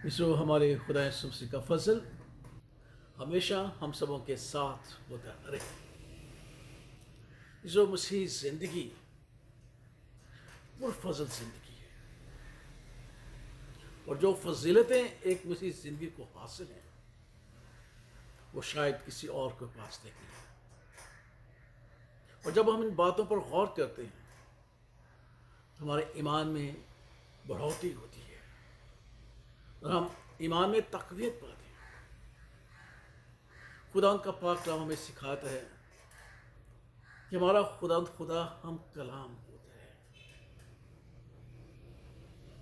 इसरो हमारे खुदा यीशु मसीह का फजल हमेशा हम सबों के साथ होता रहे। इसरो मसीह जिंदगी पुरफजल जिंदगी है, और जो फजीलतें एक मसीह जिंदगी को हासिल हैं वो शायद किसी और के पास नहीं है। और जब हम इन बातों पर गौर करते हैं तो हमारे ईमान में बढ़ोतरी होती है और हम ईमान में तक़वियत पाते हैं। खुदा का पाक कलाम हमें सिखाता है कि हमारा खुदा हम कलाम होता है।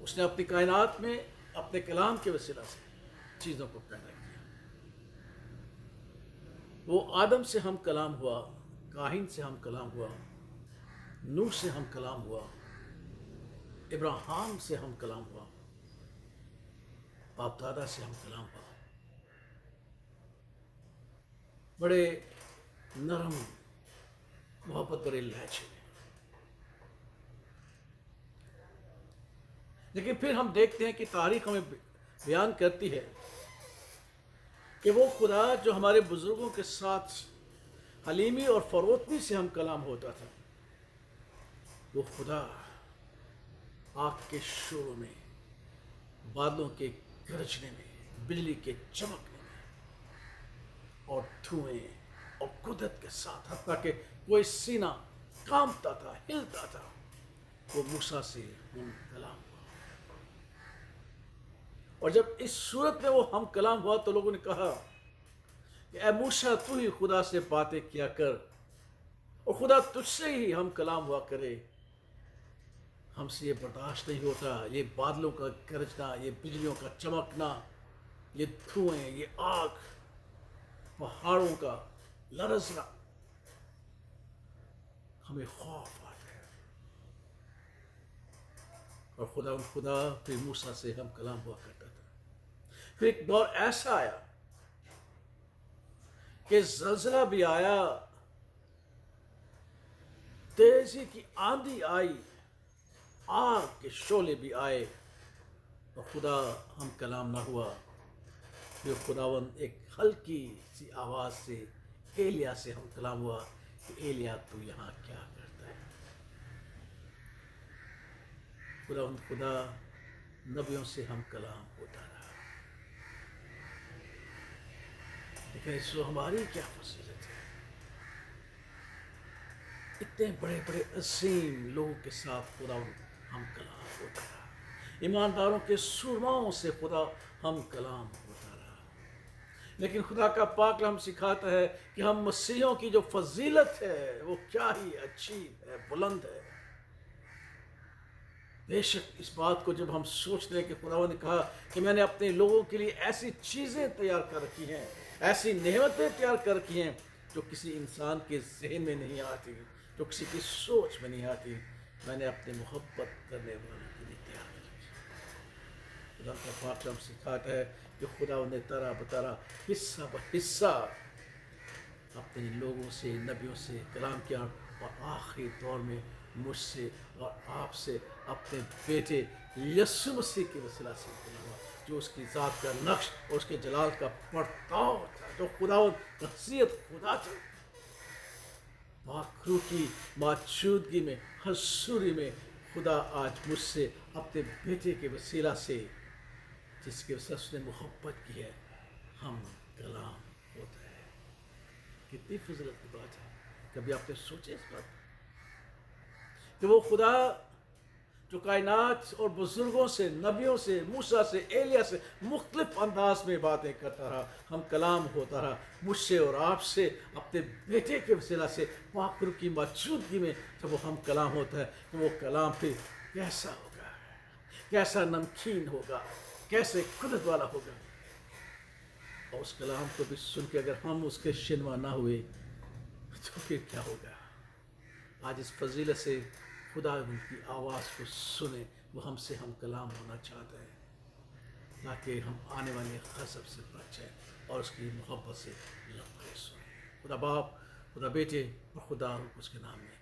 उसने अपनी कायनात में अपने कलाम के वसीला से चीज़ों को पैदा किया। वो आदम से हम कलाम हुआ, काहिन से हम कलाम हुआ, नूह से हम कलाम हुआ, इब्राहिम से हम कलाम हुआ, बाप दादा से हम कलाम हुआ। बड़े नरम मोहब्बत भरे लहजे में। लेकिन फिर हम देखते हैं कि तारीख हमें बयान करती है कि वो खुदा जो हमारे बुजुर्गों के साथ हलीमी और फरोतनी से हम कलाम होता था, वो खुदा आग के शोरों में, बादलों के गरजने में, बिजली के चमकने में और धुएं और कुदरत के साथ, हत्ता कि कोई सीना कांपता था, हिलता था, वो मूसा से हम कलाम हुआ। और जब इस सूरत में वो हम कलाम हुआ तो लोगों ने कहा कि ऐ मूसा तू ही खुदा से बातें किया कर और खुदा तुझसे ही हम कलाम हुआ करे। हमसे ये बर्दाश्त नहीं होता, ये बादलों का गरजना, ये बिजलियों का चमकना, ये धुएं, ये आग, पहाड़ों का लरज़ना, हमें खौफ आता है। और खुदा फिर मूसा से हम कलाम हुआ करता था। फिर एक दौर ऐसा आया कि ज़लज़ला भी आया, तेजी की आंधी आई, आग के शोले भी आए और खुदा हम कलाम ना हुआ। फिर खुदावन एक हल्की सी आवाज़ से एलिया से हम कलाम हुआ कि एलिया तू यहाँ क्या करता है। खुदा नबियों से हम कलाम होता रहा। लेकिन इसको हमारी क्या फजीलत है, इतने बड़े बड़े अजीम लोगों के साथ खुदा हम कलाम होता रहा। ईमानदारों के सुरमाओं से खुदा हम कलाम होता रहा। लेकिन खुदा का पाक कलाम सिखाता है कि हम मसीहों की जो फजीलत है वो क्या ही अच्छी है, बुलंद है। बेशक इस बात को जब हम सोचते हैं कि खुदा ने कहा कि मैंने अपने लोगों के लिए ऐसी चीज़ें तैयार कर रखी हैं, ऐसी नेमतें तैयार कर रखी हैं जो किसी इंसान के जहन में नहीं आती, जो किसी की सोच में नहीं आती, मैंने अपने मोहब्बत करने वालों के लिए तैयार कर रखी। खुदा का पाक कलाम सिखाता है कि खुदा ने तरा बतरा, हिस्सा ब हिस्सा अपने लोगों से, नबियों से कलाम किया और आखिरी दौर में मुझसे और आपसे अपने बेटे यीशु मसीह के वसीला से हुआ, जो उसकी ज़ात का नक्श और उसके जलाल का परताव था, जो खुदा हसीयत खुदा था। पाखरू की मौजूदगी में, हसूरी में खुदा आज मुझसे अपने बेटे के वसीला से, जिसके वजह से उसने मोहब्बत की है, हम कलाम होता है। कितनी फजीलत की बात है। कभी आपने सोचे इस बात कि वो खुदा जो कायनात और बुजुर्गों से, नबियों से, मूसा से, एलिया से मुख्तलिफ अंदाज में बातें करता रहा, हम कलाम होता रहा मुझसे और आपसे अपने बेटे के वसीला से, पाखरू की मौजूदगी में जब वो हम कलाम होता है तो वो कलाम फिर कैसा होगा, कैसा नमकीन होगा, कैसे कुदरत वाला होगा। और उस कलाम को भी सुन के अगर हम उसके शिनवा ना हुए तो फिर क्या होगा। आज इस फजीलत से खुदा उनकी आवाज़ को सुने, वो हमसे हम कलाम होना चाहता है ताकि हम आने वाले ग़ज़ब से बच जाए और उसकी मोहब्बत से लबरेज़ हों। खुदा बाप, खुदा बेटे और खुदा उसके नाम में।